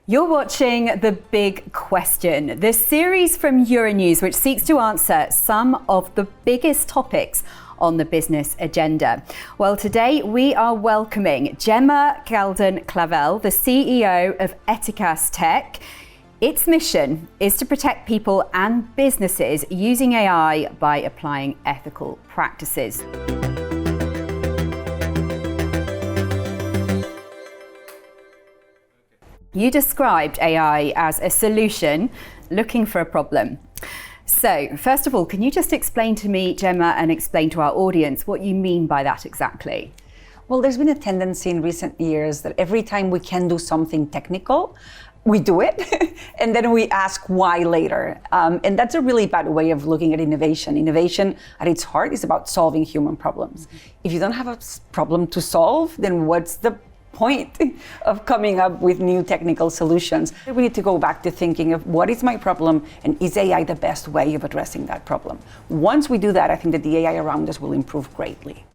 You're watching The Big Question, the series from Euronews which seeks to answer some of the biggest topics on the business agenda. Well, today we are welcoming Gemma Galdón-Clavell, the CEO of Eticas Tech. Its mission is to protect people and businesses using AI by applying ethical practices. You described AI as a solution looking for a problem. So, first of all, can you just explain to me, Gemma, and explain to our audience what you mean by that exactly? Well, there's been a tendency in recent years that every time we can do something technical, we do it, and then we ask why later. And that's a really bad way of looking at innovation. Innovation, at its heart, is about solving human problems. If you don't have a problem to solve, then what's the point of coming up with new technical solutions? We need to go back to thinking of what is my problem and is AI the best way of addressing that problem? Once we do that, I think that the AI around us will improve greatly.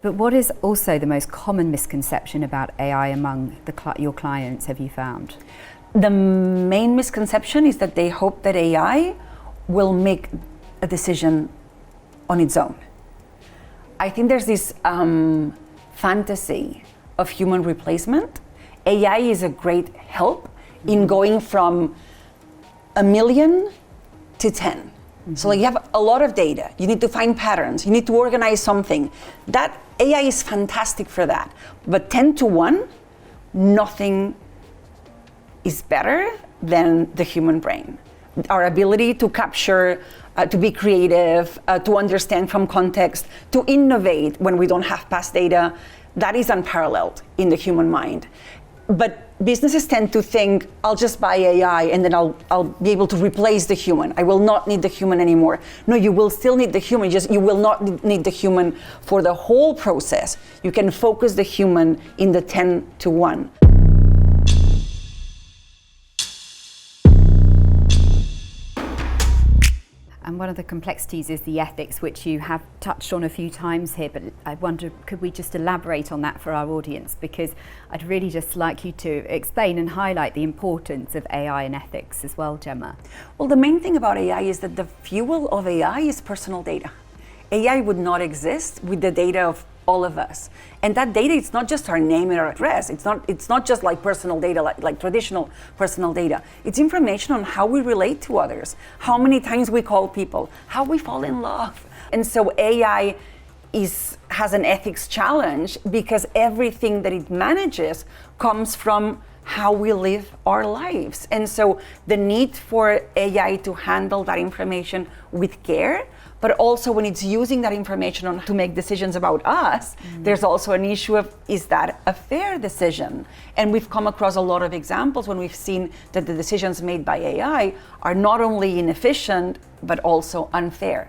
But what is also the most common misconception about AI among your clients, have you found? The main misconception is that they hope that AI will make a decision on its own. I think there's this fantasy of human replacement. AI is a great help in going from 1 million to 10. Mm-hmm. So like you have a lot of data, you need to find patterns, you need to organize something. That AI is fantastic for that. But 10 to 1, nothing is better than the human brain. Our ability to capture, to be creative, to understand from context, to innovate when we don't have past data, that is unparalleled in the human mind. But businesses tend to think, I'll just buy AI and then I'll be able to replace the human. I will not need the human anymore. No, you will still need the human, just you will not need the human for the whole process. You can focus the human in the 10 to 1. And one of the complexities is the ethics, which you have touched on a few times here, but I wonder, could we just elaborate on that for our audience? Because I'd really just like you to explain and highlight the importance of AI and ethics as well, Gemma. Well, the main thing about AI is that the fuel of AI is personal data. AI would not exist with the data of all of us. And that data, it's not just our name and our address. It's not just like personal data, like traditional personal data. It's information on how we relate to others, how many times we call people, how we fall in love. And so AI has an ethics challenge because everything that it manages comes from how we live our lives. And so the need for AI to handle that information with care, but also when it's using that information to make decisions about us, there's also an issue of, is that a fair decision? And we've come across a lot of examples when we've seen that the decisions made by AI are not only inefficient, but also unfair.